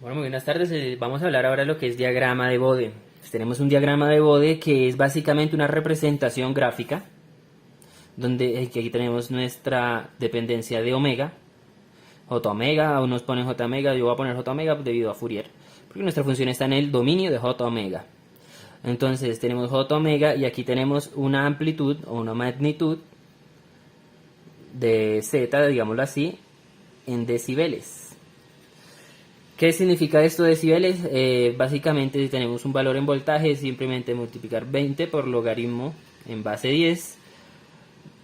Bueno, muy buenas tardes. Vamos a hablar ahora de lo que es diagrama de Bode. Pues tenemos un diagrama de Bode que es básicamente una representación gráfica, donde aquí tenemos nuestra dependencia de omega, j omega, unos ponen j omega, yo voy a poner j omega debido a Fourier, porque nuestra función está en el dominio de j omega. Entonces tenemos j omega y aquí tenemos una amplitud o una magnitud de z, digámoslo así, en decibeles. ¿Qué significa esto de decibeles? Básicamente si tenemos un valor en voltaje, simplemente multiplicar 20 por logaritmo en base 10,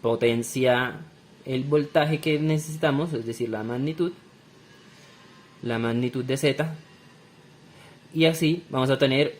potencia el voltaje que necesitamos, es decir, la magnitud de z, y así vamos a tener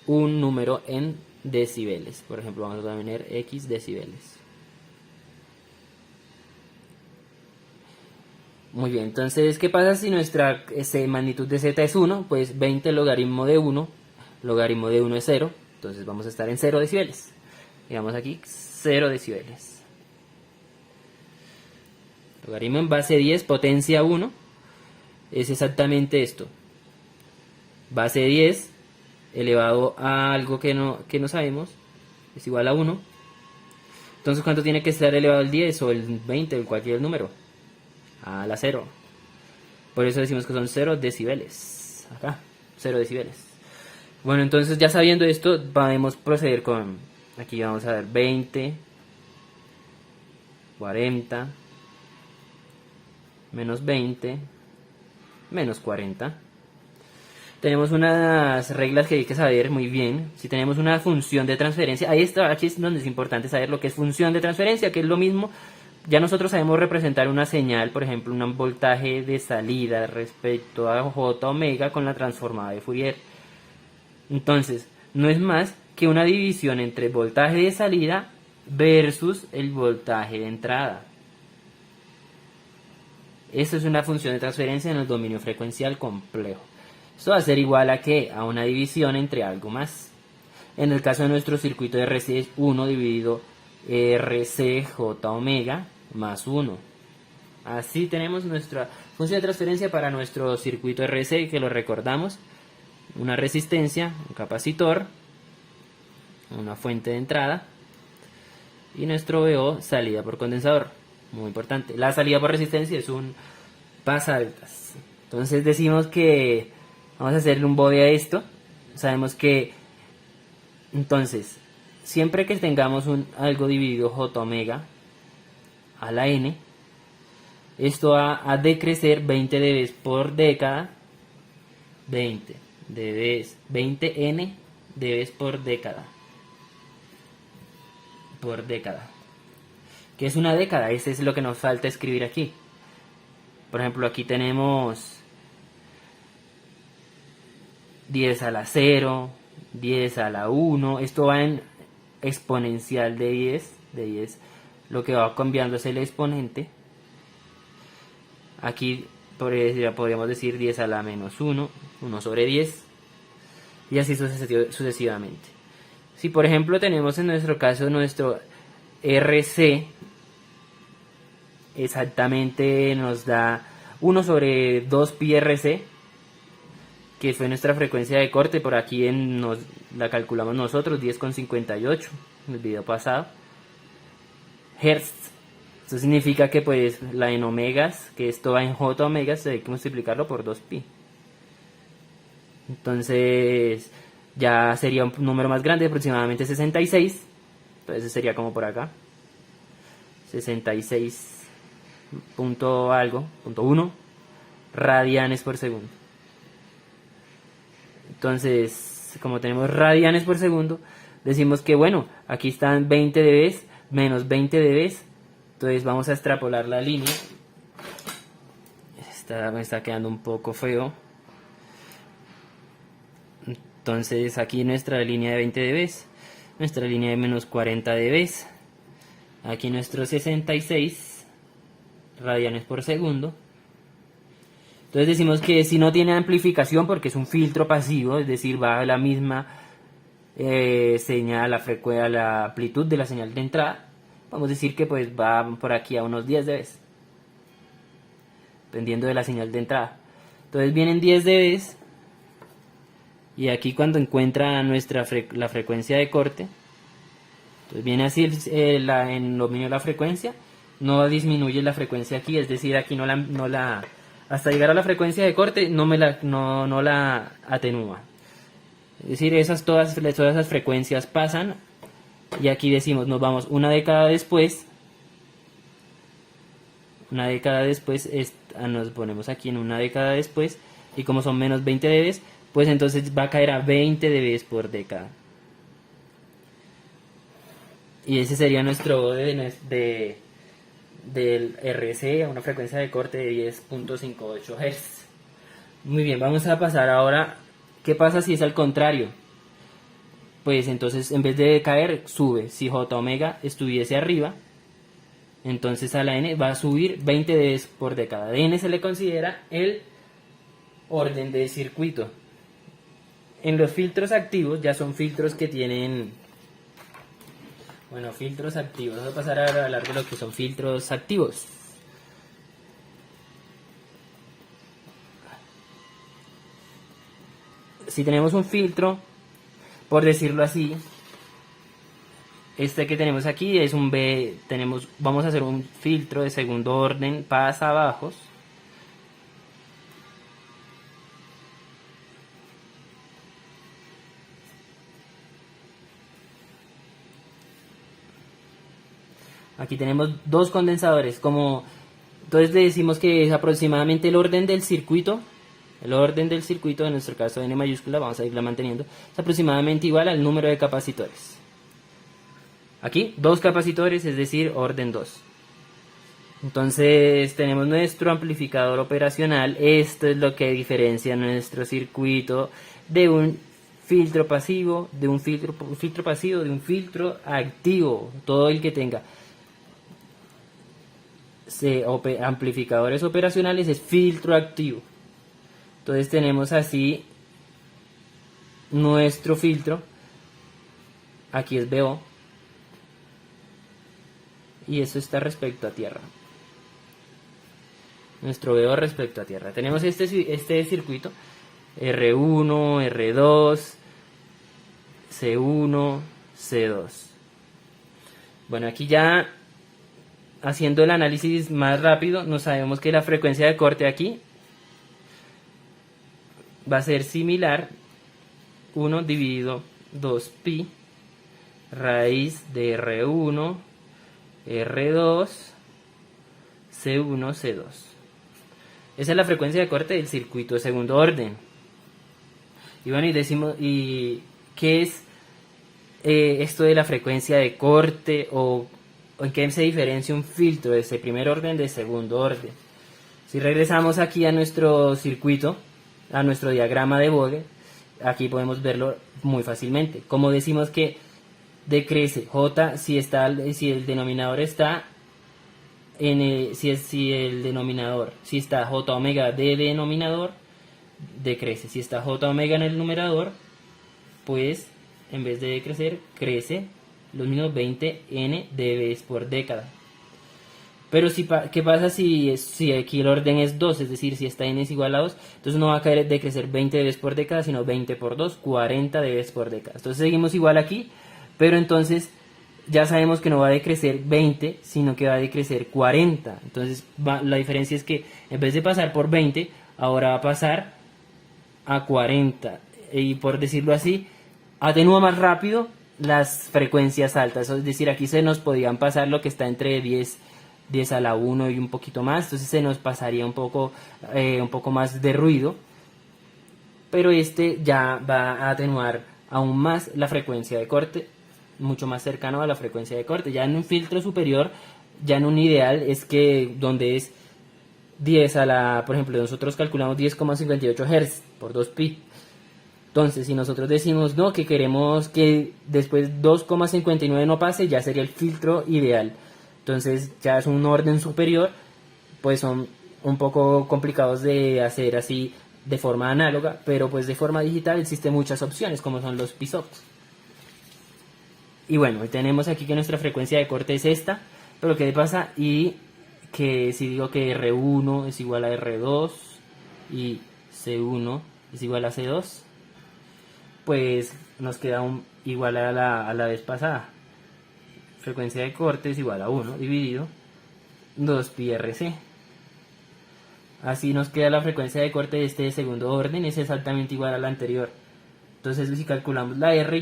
un número en decibeles. Por ejemplo, vamos a tener x decibeles. Muy bien, entonces, ¿qué pasa si nuestra magnitud de z es 1? Pues 20 logaritmo de 1 es 0, entonces vamos a estar en 0 decibeles. Digamos aquí 0 decibeles. Logaritmo en base 10, potencia 1, es exactamente esto. Base 10 elevado a algo que no sabemos, es igual a 1. Entonces, ¿cuánto tiene que estar elevado al 10 o el 20 o cualquier número? A la 0. Por eso decimos que son 0 decibeles. Acá, 0 decibeles. Bueno, entonces ya sabiendo esto, podemos proceder con... Aquí vamos a ver 20, 40, menos 20, menos 40. Tenemos unas reglas que hay que saber muy bien. Si tenemos una función de transferencia, aquí es donde es importante saber lo que es función de transferencia, que es lo mismo. Ya nosotros sabemos representar una señal, por ejemplo, un voltaje de salida respecto a j omega con la transformada de Fourier. Entonces, no es más que una división entre el voltaje de salida versus el voltaje de entrada. Esto es una función de transferencia en el dominio frecuencial complejo. Esto va a ser igual a ¿qué? A una división entre algo más. En el caso de nuestro circuito de RC es 1 dividido RCJ omega más 1. Así tenemos nuestra función de transferencia para nuestro circuito RC, que lo recordamos: una resistencia, un capacitor, una fuente de entrada y nuestro VO, salida por condensador. Muy importante, la salida por resistencia es un pasaltas. Entonces decimos que vamos a hacerle un bode a esto. Sabemos que entonces siempre que tengamos algo dividido j omega a la n, esto va a decrecer 20 dB por década, 20 n dB por década, ¿Qué es una década? Ese es lo que nos falta escribir aquí. Por ejemplo, aquí tenemos 10 a la 0, 10 a la 1, esto va en exponencial de 10, lo que va cambiando es el exponente. Aquí podríamos decir 10 a la menos 1, 1 sobre 10, y así sucesivamente. Si por ejemplo tenemos en nuestro caso nuestro RC, exactamente nos da 1 sobre 2 pi RC, que fue nuestra frecuencia de corte. Por aquí la calculamos nosotros, 10,58 en el video pasado. Hertz. Esto significa que pues la en omegas, que esto va en j omegas, hay que multiplicarlo por 2pi. Entonces ya sería un número más grande, aproximadamente 66. Entonces sería como por acá, 66 punto algo, punto 1 radianes por segundo. Entonces, como tenemos radianes por segundo, decimos que bueno, aquí están 20 dB menos 20 dB. Entonces vamos a extrapolar la línea. Me está quedando un poco feo. Entonces aquí nuestra línea de 20 dB, nuestra línea de menos 40 dB, aquí nuestro 66 radianes por segundo. Entonces decimos que si no tiene amplificación, porque es un filtro pasivo, es decir, va a la misma señal, la amplitud de la señal de entrada, vamos a decir que pues va por aquí a unos 10 dB, dependiendo de la señal de entrada. Entonces vienen 10 dB y aquí cuando encuentra la frecuencia de corte, entonces viene así en dominio de la frecuencia, no disminuye la frecuencia aquí, es decir, aquí hasta llegar a la frecuencia de corte no la atenúa. Es decir, todas esas frecuencias pasan y aquí decimos, nos vamos una década después, nos ponemos aquí en una década después y como son menos 20 dB, pues entonces va a caer a 20 dB por década. Y ese sería nuestro del RC a una frecuencia de corte de 10.58 Hz. Muy bien, vamos a pasar ahora. ¿Qué pasa si es al contrario? Pues entonces en vez de caer, sube. Si J omega estuviese arriba, entonces a la N va a subir 20 dB por década. N se le considera el orden del circuito. En los filtros activos, ya son filtros que tienen... Bueno, filtros activos. Vamos a pasar a hablar de lo que son filtros activos. Si tenemos un filtro, por decirlo así, este que tenemos aquí es un B, vamos a hacer un filtro de segundo orden pasabajos. Aquí tenemos dos condensadores, entonces le decimos que es aproximadamente el orden del circuito. El orden del circuito, en nuestro caso N mayúscula, vamos a irla manteniendo, es aproximadamente igual al número de capacitores. Aquí, dos capacitores, es decir, orden 2. Entonces tenemos nuestro amplificador operacional. Esto es lo que diferencia nuestro circuito de un filtro pasivo, de un filtro activo, todo el que tenga amplificadores operacionales es filtro activo. Entonces tenemos así nuestro filtro, aquí es BO, y eso está respecto a tierra. Nuestro BO respecto a tierra. Tenemos este circuito, R1, R2, C1, C2. Bueno, aquí ya haciendo el análisis más rápido, nos sabemos que la frecuencia de corte aquí va a ser similar 1 dividido 2pi raíz de R1, R2, C1, C2. Esa es la frecuencia de corte del circuito de segundo orden. Y bueno, ¿y qué es esto de la frecuencia de corte o en qué se diferencia un filtro de ese primer orden de segundo orden? Si regresamos aquí a nuestro circuito, a nuestro diagrama de Bode, aquí podemos verlo muy fácilmente. Como decimos que decrece J si el denominador está si está J omega de denominador, decrece. Si está J omega en el numerador, pues en vez de decrecer, crece los mismos 20 n dB por década. Pero ¿qué pasa si aquí el orden es 2? Es decir, si esta n es igual a 2, entonces no va a decrecer 20 dB por década, sino 20 por 2, 40 dB por década. Entonces seguimos igual aquí, pero entonces ya sabemos que no va a decrecer 20, sino que va a decrecer 40. Entonces la diferencia es que en vez de pasar por 20, ahora va a pasar a 40. Y por decirlo así, atenúa más rápido las frecuencias altas. Es decir, aquí se nos podían pasar lo que está entre 10 a la 1 y un poquito más, entonces se nos pasaría un poco más de ruido, pero este ya va a atenuar aún más la frecuencia de corte, mucho más cercano a la frecuencia de corte. Ya en un filtro superior, ya en un ideal, es que donde es 10 a la, por ejemplo, nosotros calculamos 10,58 Hz por 2pi. Entonces, si nosotros decimos no, que queremos que después 2,59 no pase, ya sería el filtro ideal. Entonces ya es un orden superior, pues son un poco complicados de hacer así de forma análoga, pero pues de forma digital existen muchas opciones como son los PSOPs. Y bueno, tenemos aquí que nuestra frecuencia de corte es esta, pero ¿qué pasa? Y que si digo que R1 es igual a R2 y C1 es igual a C2, pues nos queda igual a la vez pasada. Frecuencia de corte es igual a 1 dividido 2 pi RC. Así nos queda la frecuencia de corte de este segundo orden, es exactamente igual a la anterior. Entonces si calculamos la R,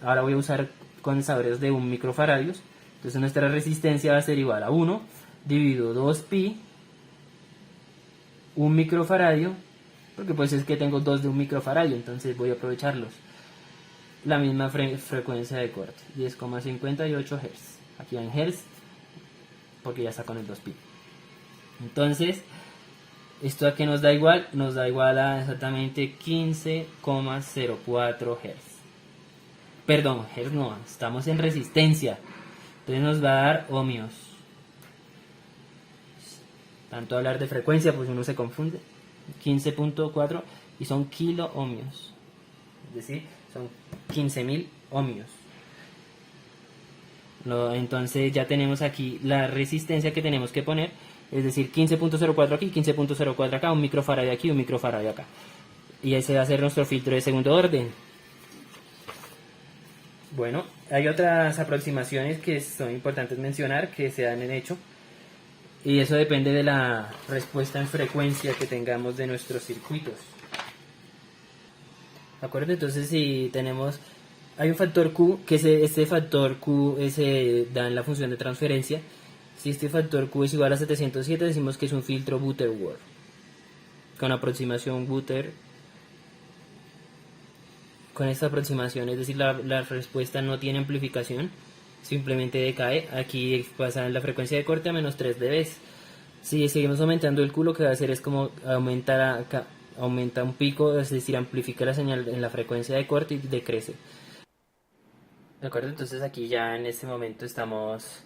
ahora voy a usar condensadores de 1 microfaradios. Entonces nuestra resistencia va a ser igual a 1 dividido 2 pi 1 microfaradio, porque pues es que tengo 2 de 1 microfaradio, entonces voy a aprovecharlos. La misma frecuencia de corte, 10,58 Hz. Aquí va en Hz, porque ya está con el 2 pi. Entonces, ¿esto a qué nos da igual? Nos da igual a exactamente 15,04 Hz. Perdón, Hz no, estamos en resistencia. Entonces nos va a dar ohmios. Tanto hablar de frecuencia, pues uno se confunde. 15,4 y son kilo ohmios. Es decir, son 15.000 ohmios. Entonces ya tenemos aquí la resistencia que tenemos que poner. Es decir, 15,04 aquí, 15,04 acá, 1 microfaradio aquí, 1 microfaradio acá. Y ese va a ser nuestro filtro de segundo orden. Bueno, hay otras aproximaciones que son importantes mencionar que se han hecho. Y eso depende de la respuesta en frecuencia que tengamos de nuestros circuitos. ¿De acuerdo? Entonces si hay un factor Q, que este factor Q se da en la función de transferencia. Si este factor Q es igual a 707, decimos que es un filtro Butterworth, con aproximación Butter. Con esta aproximación, es decir, la respuesta no tiene amplificación, simplemente decae. Aquí pasa la frecuencia de corte a menos 3 dB. Si seguimos aumentando el Q, lo que va a hacer es como aumenta un pico, es decir, amplifica la señal en la frecuencia de corte y decrece. ¿De acuerdo? Entonces aquí ya en este momento estamos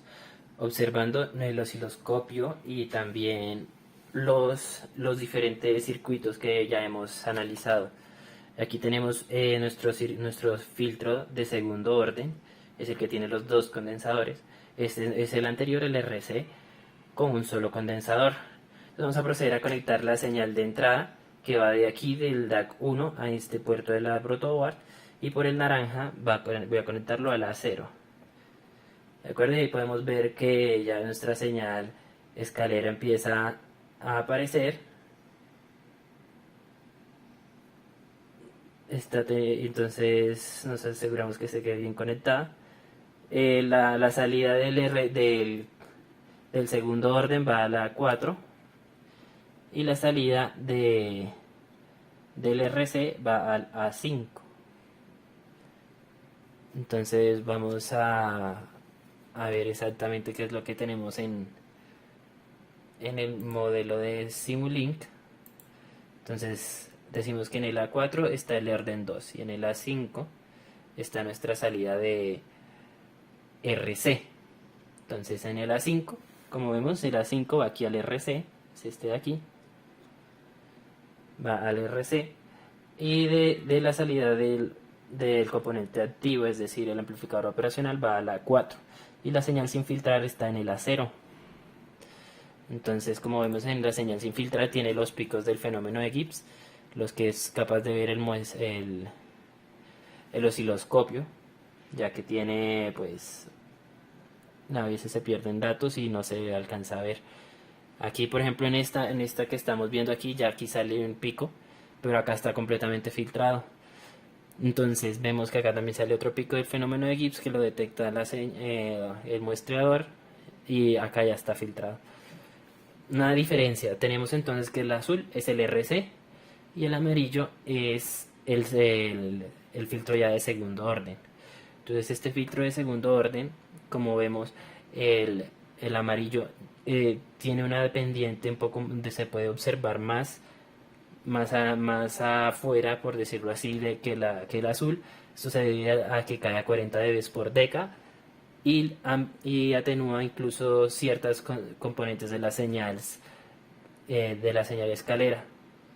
observando el osciloscopio y también los diferentes circuitos que ya hemos analizado. Aquí tenemos nuestro filtro de segundo orden, es el que tiene los dos condensadores. Este es el anterior, el RC, con un solo condensador. Entonces vamos a proceder a conectar la señal de entrada, que va de aquí del DAC 1 a este puerto de la protoboard, y por el naranja voy a conectarlo a la 0. ¿De acuerdo? Y ahí podemos ver que ya nuestra señal escalera empieza a aparecer. Entonces nos aseguramos que se quede bien conectada. La salida del segundo orden va a la 4 y la salida del RC va al A5. Entonces vamos a ver exactamente qué es lo que tenemos en el modelo de Simulink. Entonces decimos que en el A4 está el orden 2 y en el A5 está nuestra salida de RC. Entonces en el A5, como vemos, el A5 va aquí al RC, es este de aquí, va al RC, y de la salida del componente activo, es decir, el amplificador operacional, va a la 4 y la señal sin filtrar está en el A0. Entonces, como vemos, en la señal sin filtrar tiene los picos del fenómeno de Gibbs, los que es capaz de ver el osciloscopio, ya que tiene, pues, a veces se pierden datos y no se alcanza a ver. Aquí, por ejemplo, en esta que estamos viendo aquí, ya aquí sale un pico, pero acá está completamente filtrado. Entonces vemos que acá también sale otro pico del fenómeno de Gibbs que lo detecta el muestreador, y acá ya está filtrado. Una diferencia, tenemos entonces que el azul es el RC y el amarillo es el filtro ya de segundo orden. Entonces este filtro de segundo orden, como vemos, el amarillo tiene una pendiente un poco donde se puede observar más afuera, por decirlo así, que el azul. Esto se debe a que cae a 40 dB por deca y atenúa incluso ciertas componentes de las señales de la señal escalera.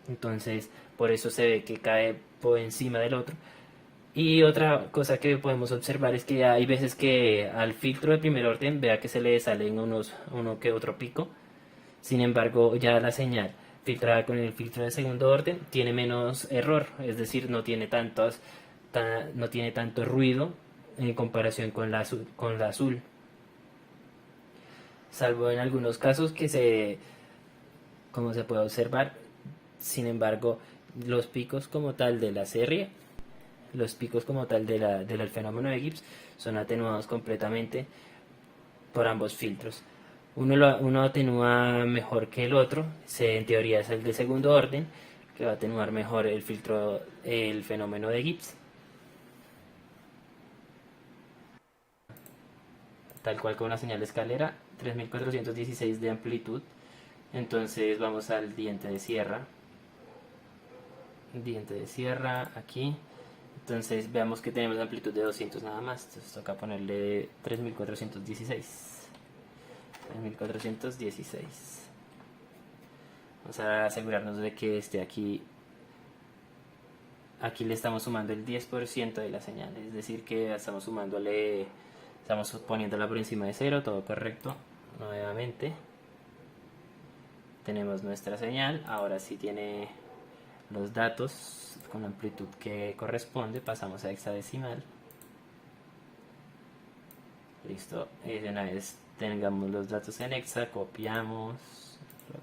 Entonces por eso se ve que cae por encima del otro. Y otra cosa que podemos observar es que hay veces que al filtro de primer orden vea que se le salen uno que otro pico. Sin embargo, ya la señal filtrada con el filtro de segundo orden, tiene menos error, es decir, no tiene no tiene tanto ruido en comparación con la azul. Salvo en algunos casos como se puede observar, sin embargo, los picos como tal de la serie, los picos como tal del fenómeno de Gibbs son atenuados completamente por ambos filtros. Uno atenúa mejor que el otro, en teoría es el de segundo orden, que va a atenuar mejor el fenómeno de Gibbs. Tal cual con la señal de escalera, 3416 de amplitud. Entonces vamos al diente de sierra. Diente de sierra aquí. Entonces veamos que tenemos amplitud de 200 nada más. Entonces toca ponerle 3416. 3416. Vamos a asegurarnos de que esté aquí. Aquí le estamos sumando el 10% de la señal. Es decir que estamos poniéndola por encima de 0. Todo correcto. Nuevamente. Tenemos nuestra señal. Ahora sí tiene los datos con la amplitud que corresponde. Pasamos a hexadecimal. Listo. Y de una vez tengamos los datos en hexa, copiamos,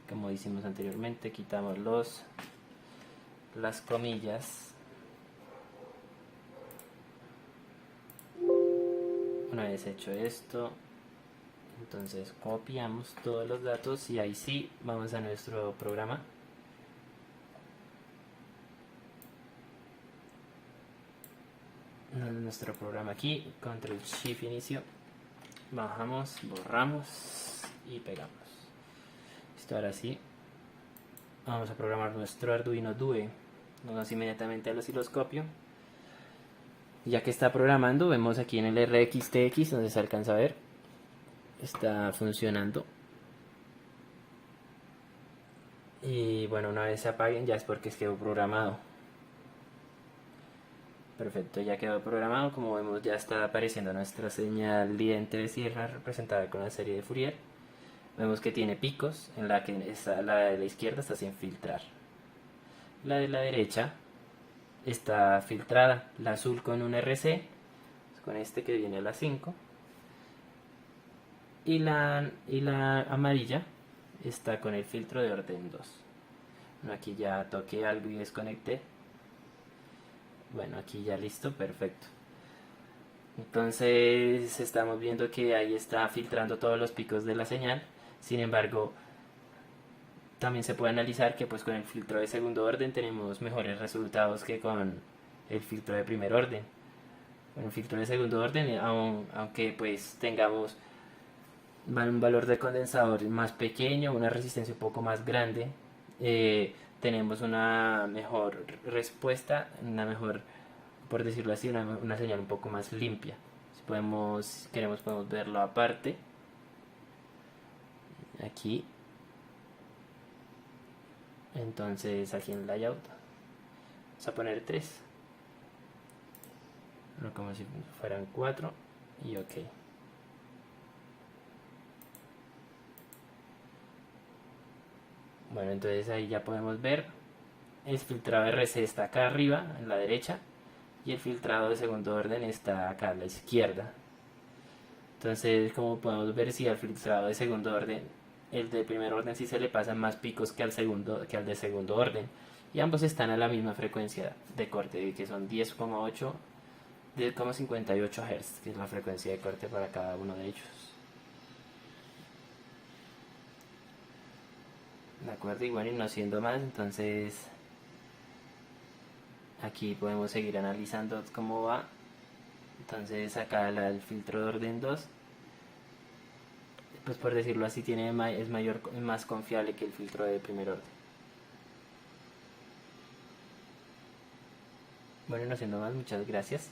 como hicimos anteriormente, quitamos las comillas. Una vez hecho esto, entonces copiamos todos los datos y ahí sí vamos a nuestro programa. Nuestro programa aquí, control shift inicio, bajamos, borramos y pegamos. Listo, ahora sí vamos a programar nuestro Arduino Due. Nos vamos inmediatamente al osciloscopio. Ya que está programando, vemos aquí en el RxTX, donde se alcanza a ver, está funcionando. Y bueno, una vez se apaguen ya es porque quedó programado. Perfecto, ya quedó programado. Como vemos, ya está apareciendo nuestra señal diente de sierra representada con la serie de Fourier. Vemos que tiene picos, en la que la de la izquierda está sin filtrar. La de la derecha está filtrada, la azul con un RC, con este que viene a las 5. Y la amarilla está con el filtro de orden 2. Bueno, aquí ya toqué algo y desconecté. Bueno, aquí ya listo, perfecto. Entonces estamos viendo que ahí está filtrando todos los picos de la señal. Sin embargo, también se puede analizar que pues con el filtro de segundo orden tenemos mejores resultados que con el filtro de primer orden. Con el filtro de segundo orden, aunque pues tengamos un valor de condensador más pequeño, una resistencia un poco más grande, tenemos una mejor respuesta, una mejor, por decirlo así, una señal un poco más limpia. Si queremos podemos verlo aparte. Aquí. Entonces aquí en layout vamos a poner 3. Como si fueran 4 y ok. Bueno, entonces ahí ya podemos ver el filtrado RC está acá arriba en la derecha y el filtrado de segundo orden está acá a la izquierda. Entonces, como podemos ver, si al filtrado de segundo orden, el de primer orden sí se le pasan más picos que al de segundo orden, y ambos están a la misma frecuencia de corte, que son 10,58 Hz, que es la frecuencia de corte para cada uno de ellos. De acuerdo, y bueno, y no siendo más, entonces aquí podemos seguir analizando cómo va. Entonces acá el filtro de orden 2, pues por decirlo así, es más confiable que el filtro de primer orden. Bueno, no siendo más, muchas gracias.